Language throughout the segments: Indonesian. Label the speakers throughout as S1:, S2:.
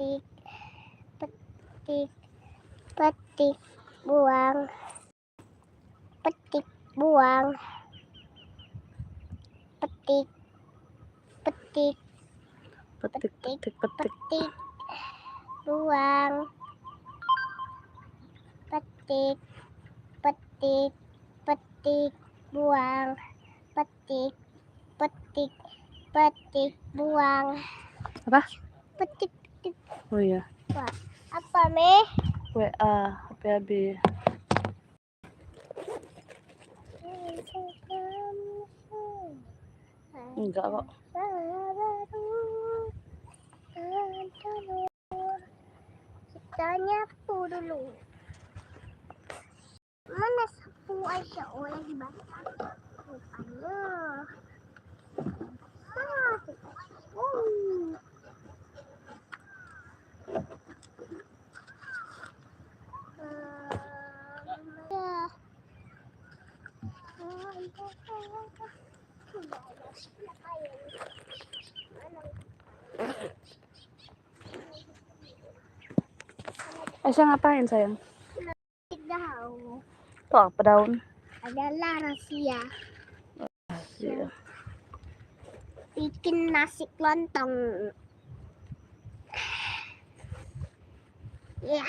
S1: petik, petik, petik, buang, petik, buang, petik, petik,
S2: Petik, petik, petik.
S1: petik, buang, petik, petik, petik, buang, petik, petik, petik, buang,
S2: Apa?
S1: petik, petik.
S2: Oh iya.
S1: Wah, apa Meh?
S2: WA HPAB. Enggak kok.
S1: Kita nyapu dulu. Mana sapu Aisyah? Oh, lagi basah. Rupanya.
S2: Aisyah ngapain sayang?
S1: Tahu.
S2: Tuh apa daun?
S1: Adalah rahasia.
S2: Iya.
S1: Bikin nasi lontong. Ya.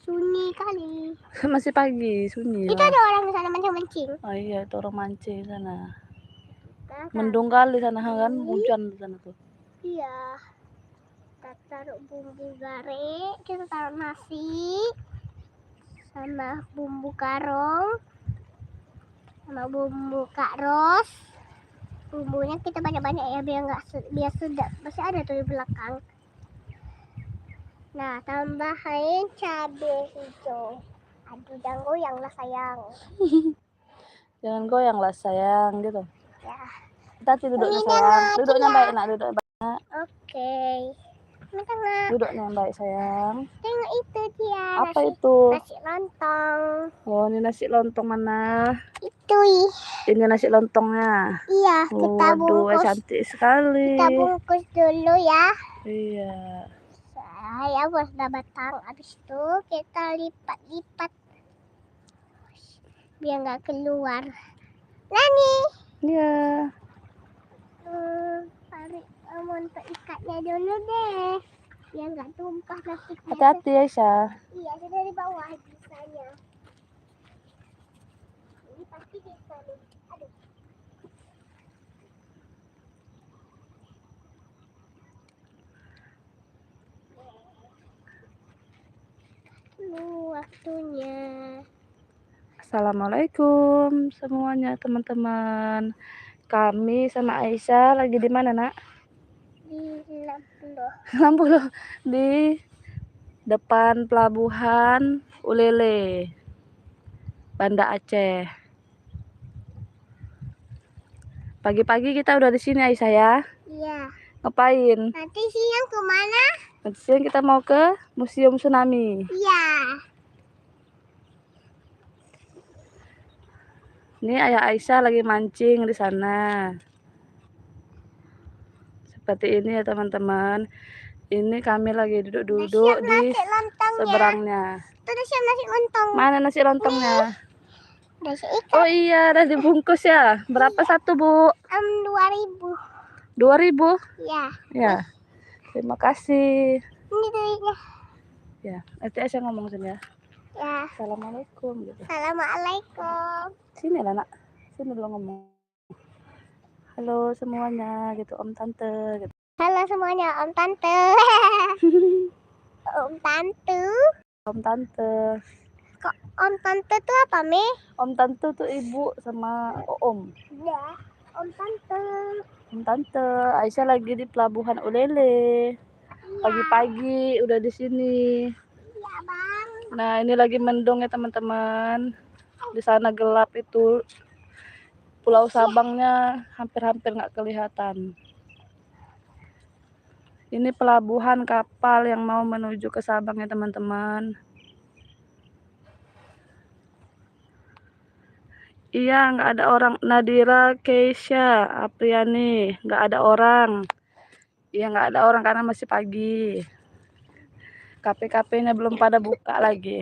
S1: Sunyi kali.
S2: Masih pagi, sunyi
S1: Itu
S2: lah.
S1: ada orang di sana mancing-mancing.
S2: Oh iya, itu orang mancing sana.
S1: Kita
S2: Mendung kali sana kan, hujan di sana tuh.
S1: iya. Kita taruh bumbu gare, kita taruh nasi, sama bumbu karong, sama bumbu kak ros. Bumbunya kita banyak-banyak ya biar sedap. Masih ada tuh di belakang. Nah, tambahin cabai hijau. Aduh, jangan goyang lah sayang.
S2: Jangan goyang lah sayang gitu.
S1: Ya.
S2: Hati duduknya
S1: Ini
S2: sayang.
S1: jangan,
S2: Duduknya
S1: iya.
S2: baik nak, duduk baik.
S1: Oke. Ini tengah.
S2: Duduknya yang baik sayang.
S1: Tengok itu dia.
S2: Apa
S1: nasi,
S2: itu?
S1: Nasi lontong.
S2: Oh, ini nasi lontong mana?
S1: Itu.
S2: Ini nasi lontongnya.
S1: Iya, kita
S2: Waduh,
S1: bungkus.
S2: cantik sekali.
S1: Kita bungkus dulu ya.
S2: Iya.
S1: Saya sudah batang. Habis itu kita lipat-lipat biar nggak keluar. Nani.
S2: Iya.
S1: Tarik montok ikatnya dulu deh. Biar nggak tumpah plastiknya.
S2: Hati-hati Aisyah.
S1: Iya, sudah di bawah bisanya. Ini pasti bisa nih. Aduh. Waktunya.
S2: Assalamualaikum semuanya teman-teman. Kami sama Aisyah lagi di mana nak?
S1: Di Lampung.
S2: Lampung di depan pelabuhan Ulele, Banda Aceh. Pagi-pagi kita udah di sini Aisyah ya.
S1: Iya.
S2: Ngapain?
S1: Nanti siang kemana?
S2: Nanti siang kita mau ke Museum Tsunami.
S1: Iya.
S2: Ini ayah Aisyah lagi mancing di sana. Seperti ini ya teman-teman. Ini kami lagi duduk-duduk di seberangnya.
S1: Itu udah siap nasi lontong.
S2: Mana nasi lontongnya?
S1: Udah seikat.
S2: Oh iya, udah dibungkus ya. Berapa satu, Bu?
S1: 2.000.
S2: 2.000?
S1: Ya.
S2: Ya. Terima kasih.
S1: Ini duitnya.
S2: Ya, nanti Aisyah ngomong sini ya.
S1: Ya.
S2: Assalamualaikum gitu.
S1: Assalamualaikum.
S2: Sini lah, Nak. Sini dulu ngomong. Halo semuanya gitu, Om Tante gitu.
S1: Halo semuanya, Om Tante. Om Tante.
S2: Om Tante.
S1: Kok Om Tante tuh apa, Mi?
S2: Om Tante tuh ibu sama Om.
S1: Ya, Om Tante.
S2: Om Tante, Aisyah lagi di pelabuhan Ulele. Pagi-pagi udah di sini.
S1: Iya, Bang.
S2: Nah, ini lagi mendung ya teman-teman. Di sana gelap itu. Pulau Sabangnya hampir-hampir nggak kelihatan. Ini pelabuhan kapal yang mau menuju ke Sabang ya teman-teman. Iya, nggak ada orang. Nadira, Keisha, Apriani, nggak ada orang. Iya nggak ada orang karena masih pagi. Kafe-kafenya belum pada buka lagi.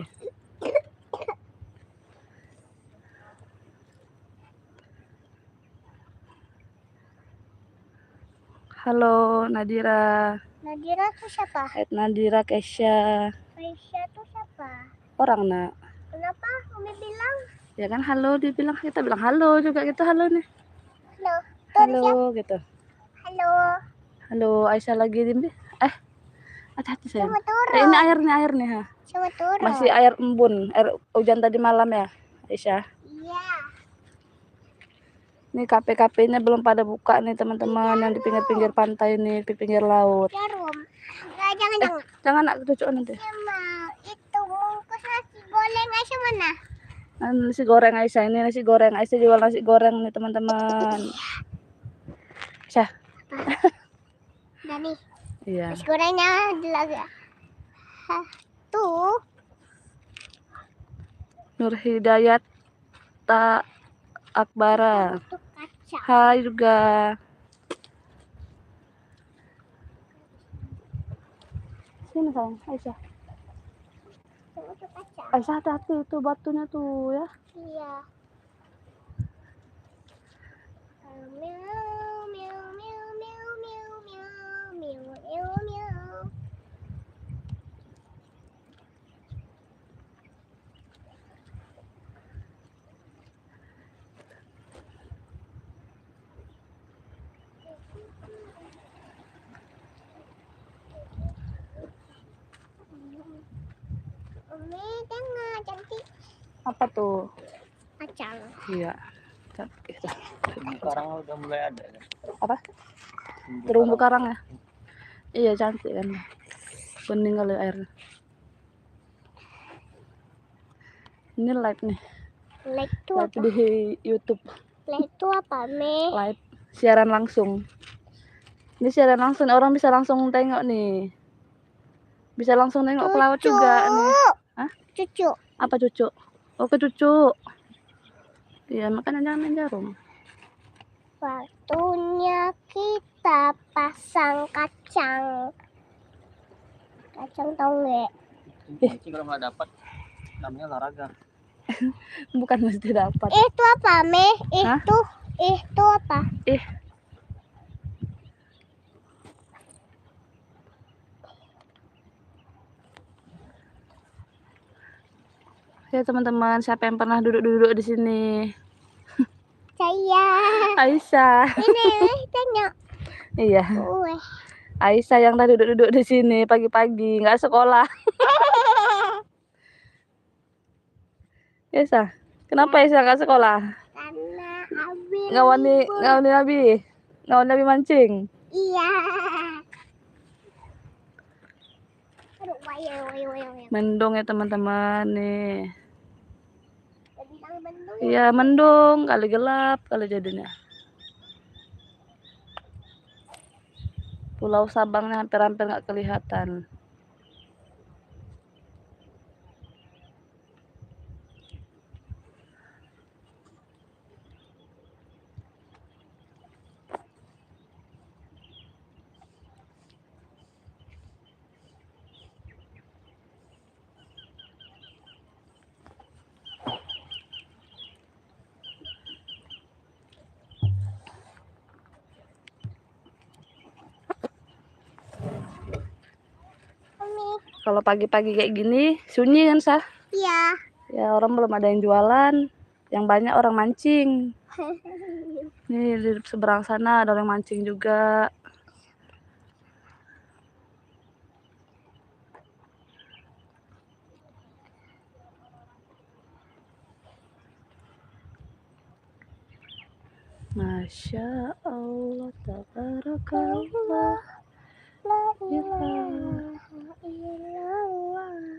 S2: Halo Nadira.
S1: Nadira tuh siapa?
S2: Nadira Kesha.
S1: Aisyah tuh siapa?
S2: Orang nak.
S1: Kenapa Umi bilang
S2: Ya kan halo dibilang, kita bilang halo juga gitu, halo nih.
S1: halo?
S2: Halo gitu.
S1: Halo.
S2: Halo Aisyah lagi di hati-hati sayang.
S1: Sama turun.
S2: Ini air nih ha.
S1: Sama turun.
S2: Masih air embun, air hujan tadi malam ya Aisyah.
S1: Iya.
S2: Nih kafe-kafenya belum pada buka nih teman-teman, yang di pinggir-pinggir pantai nih, di pinggir laut.
S1: Jarum. Enggak, jangan.
S2: Jangan nak kecucuk nanti.
S1: Sama itu bungkus nasi goreng Aisyah mana?
S2: Nasi goreng Aisyah, ini nasi goreng Aisyah, jual nasi goreng nih teman-teman. Aisyah.
S1: Dani.
S2: Iya.
S1: Nasi gorengnya lagi. Tuh.
S2: Nur Hidayat Tak Akbara.
S1: Tuh kaca.
S2: Hai juga. Sini sayang, Aisyah.
S1: Tuh kaca.
S2: Aisyah hati-hati itu batunya tuh ya.
S1: Iya. Miau miau miau miau miau miau miau miau miau. Umi jangan cantik
S2: Apa tuh?
S1: kacang.
S2: Iya. Cantik itu.
S3: Sekarang udah mulai ada kan?
S2: Apa? Terumbu karang ya? Iya cantik kan. Bening kali airnya. Ini live nih.
S1: Like itu
S2: Live
S1: apa?
S2: di YouTube.
S1: Like itu apa, Me?
S2: Live siaran langsung. Ini siaran langsung, orang bisa langsung tengok nih. Bisa langsung nengok ke laut juga nih. Hah?
S1: Cucu.
S2: Apa cucu? Oh ke cucu. Iya makanya jangan main jarum.
S1: Waktunya kita pasang kacang. Kacang toge.
S3: Mancing kalau nggak dapat namanya olahraga.
S2: Bukan mesti dapat.
S1: Itu apa, Me?
S2: Hah?
S1: Itu apa?
S2: Ya teman-teman, siapa yang pernah duduk-duduk di sini?
S1: Saya.
S2: Aisyah.
S1: Ini tengok.
S2: Iya.
S1: Gue.
S2: Aisyah yang dah duduk-duduk di sini pagi-pagi, nggak sekolah. Aisyah, kenapa Aisyah nggak sekolah?
S1: Karena Abi.
S2: Ngawani Nabi mancing.
S1: Iya. Aduh, wayo.
S2: Mendung ya teman-teman nih.
S1: Bilang mendung.
S2: Iya mendung, kali gelap, kali jadinya. Pulau Sabangnya hampir-hampir nggak kelihatan. Kalau pagi-pagi kayak gini sunyi kan Sah?
S1: Iya.
S2: Ya orang belum ada yang jualan, yang banyak orang mancing. Nih di seberang sana ada orang mancing juga. Masya Allah, tabarakallah.
S1: La ilaha illallah.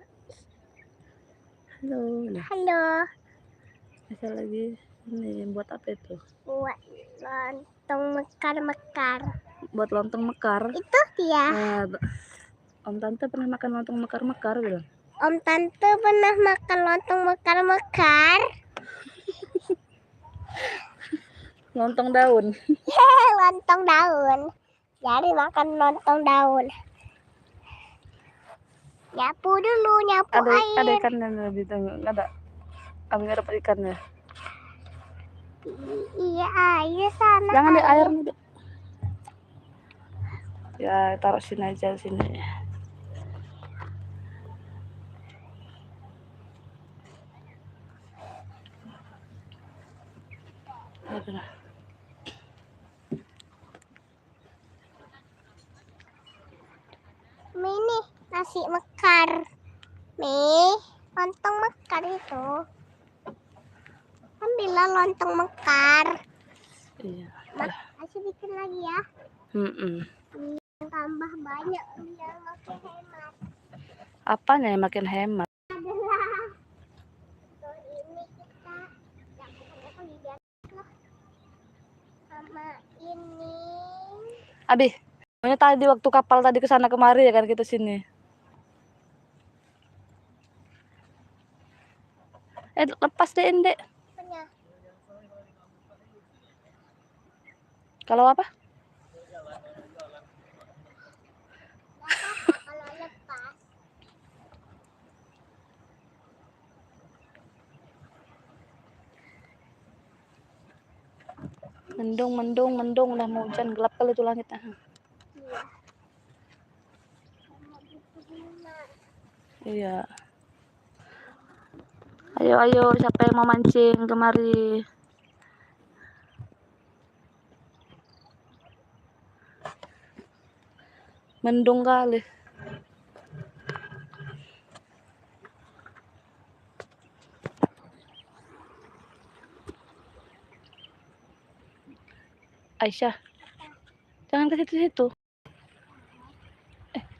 S1: Halo.
S2: Bisa lagi ini buat apa itu?
S1: Buat lontong mekar-mekar.
S2: Buat lontong mekar.
S1: Itu dia.
S2: Om Tante pernah makan lontong mekar-mekar gitu?
S1: Om Tante pernah makan lontong mekar-mekar.
S2: Lontong daun.
S1: Lontong daun. Jadi makan lontong daun. Nyapu dulu, nyapu
S2: Ada
S1: air.
S2: ikannya di tengah. Nggak ada. Kami nggak dapat ikannya.
S1: Iya, air sana.
S2: Jangan di air nih. Dek. Ya taruh sini aja sini. Aduh.
S1: Ini nasi mekar. Nih, lontong mekar itu. Ambillah lontong mekar.
S2: Iya.
S1: Masih bikin lagi ya. Tambah banyak biar makin hemat.
S2: Apanya yang makin hemat?
S1: Adalah so ini kita yang biar lah sama ini.
S2: Abi, pokoknya tadi waktu kapal tadi ke sana kemari ya kan kita sini. Lepas deh, Dek.
S1: Apanya?
S2: Kalau apa?
S1: Kalau lepas.
S2: Mendung, udah mau hujan, gelap kali itu langitnya. Iya. Ayo, siapa yang mau mancing kemari? Mendung kali. Aisyah, jangan ke situ.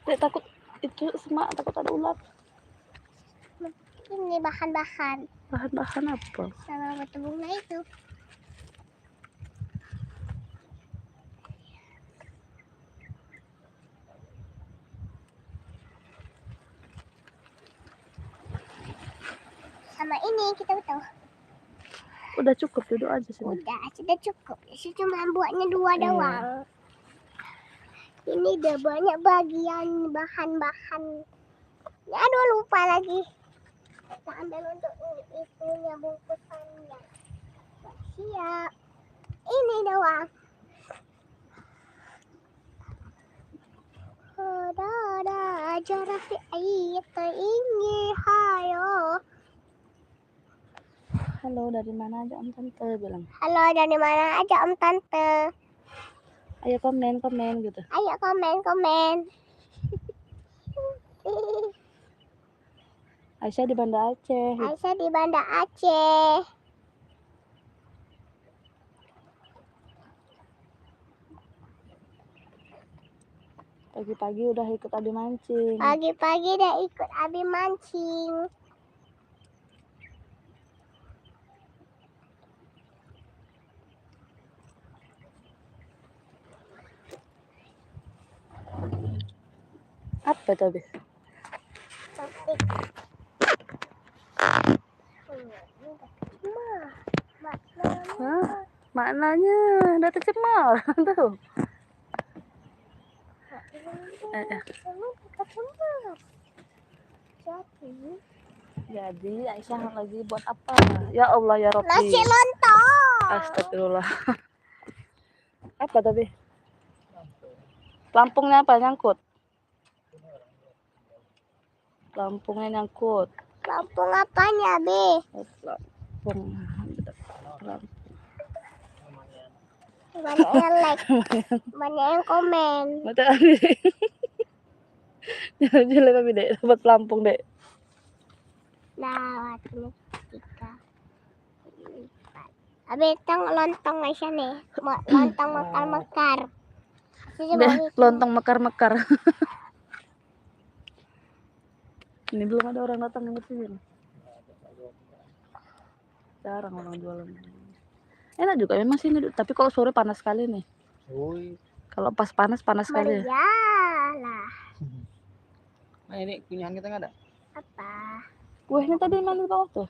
S2: Dek, takut itu semak, takut ada ular.
S1: Ini bahan-bahan.
S2: Bahan-bahan apa?
S1: Sama batu bunga itu. Sama ini kita betul.
S2: Udah cukup, duduk aja sini.
S1: Sudah cukup. Saya cuma buatnya 2 doang. Ini udah banyak bagian bahan-bahan. Ya, aduh lupa lagi. Kita ambil untuk itunya bungkusannya. Siap. Ini doang. Ada jarak di air tinggi, hayo.
S2: Halo, dari mana aja Om Tante bilang.
S1: Halo, dari mana aja Om Tante?
S2: Ayo komen gitu.
S1: Ayo komen.
S2: Aisyah di Banda Aceh.
S1: Aisyah di Banda Aceh.
S2: Pagi-pagi udah ikut Abi mancing.
S1: Pagi-pagi udah ikut Abi mancing.
S2: Apa tadi? Hah? Maknanya udah tercemar tuh. Jadi Aisyah lagi buat apa? Ya Allah ya Rabbi.
S1: Nasi lontong.
S2: Astagfirullah. Apa tadi? Lampungnya apa nyangkut? Lampungnya nyangkut.
S1: Lampung apanya, Be?
S2: Lampung.
S1: Banyak yang like, banyak yang komen.
S2: Mata Abi. Jelek Abi dek, dapat Lampung dek.
S1: Nah, waktu 3, 4. Abi tong lontong Aisyah nih. Lontong mekar-mekar.
S2: Lontong mekar-mekar. Ini belum ada orang datang yang kesini. Jarang orang jualan. Enak juga memang sini, tapi kalau sore panas sekali nih. Kalau pas panas sekali.
S1: Iyalah.
S3: Nah ini kunyahan kita nggak ada?
S1: Apa?
S2: Kuehnya tadi mana di bawah tuh?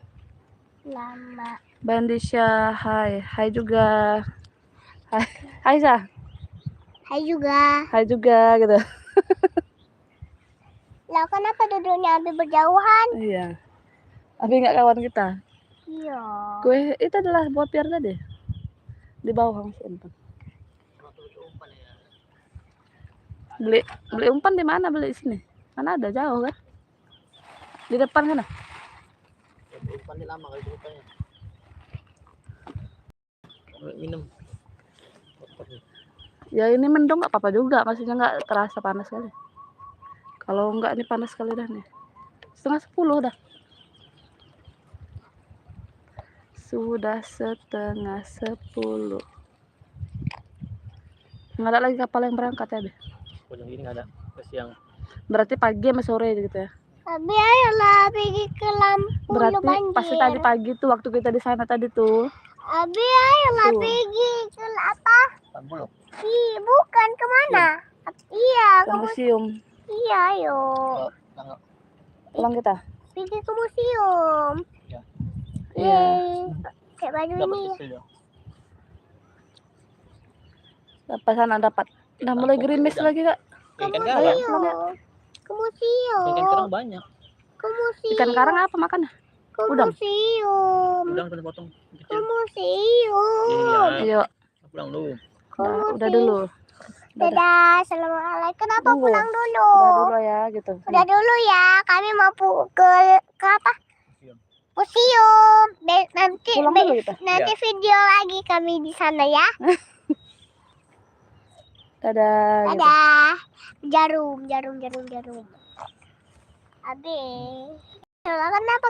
S1: Lama.
S2: Bandisha, hai juga. Hai Aisyah.
S1: Hai juga.
S2: Hai juga gitu.
S1: Lah kenapa duduknya Abi berjauhan?
S2: Iya. Abi nggak kawan kita.
S1: Iya.
S2: Kue itu adalah buah piar tadi. Di bawah masih umpan. Beli umpan di mana? Beli di sini. Mana ada jauh kan? Di depan sana.
S3: Umpan ini lama kali ceritanya. Minum.
S2: Ya ini mendung nggak apa-apa juga, maksudnya nggak terasa panas kali. Kalau nggak ini panas sekali dah nih. 9:30 dah. Sudah 9:30. Nggak ada lagi kapal yang berangkat ya, Be?
S3: Pojok ini nggak ada. Ke siang.
S2: Berarti pagi sama sore gitu ya.
S1: Abi ayolah pergi ke Lampung
S2: Berarti
S1: banjir.
S2: pasti tadi pagi tuh waktu kita di sana tadi tuh.
S1: Abi ayolah
S2: Tuh.
S1: pergi ke apa?
S3: Tambul.
S1: Bukan kemana? Iya,
S2: Ke museum.
S1: iya ayo.
S3: Tanggal.
S2: Pulang kita.
S1: Pergi ke museum.
S3: Ya.
S2: Iya.
S1: Yeay. Kayak baju
S3: Dapat
S1: ini.
S3: kecil ya.
S2: Dapat sana dapat. Udah mulai gerimis lagi, Kak.
S1: Ke
S3: Ikan
S2: Ayo,
S3: karang.
S2: pulang ya.
S1: museum. Ke museum.
S3: Ikan karang banyak.
S1: Ke museum.
S2: Ikan karang apa makan?
S1: Ke
S2: Udang.
S1: museum.
S3: Udang sudah potong.
S1: Ke
S3: Kecil.
S1: museum.
S3: Iya.
S2: Ayo.
S3: Pulang dulu.
S2: Udah dulu.
S1: Dadah, assalamualaikum. Kenapa
S2: Tunggu.
S1: pulang dulu?
S2: Udah dulu ya gitu.
S1: Udah dulu ya, kami mau ke apa?
S3: Museum.
S1: Museum. Nanti
S2: Pulang dulu kita.
S1: nanti video lagi kami di sana ya.
S2: Dadah. Gitu.
S1: Dadah. Jarum. Abe. Kenapa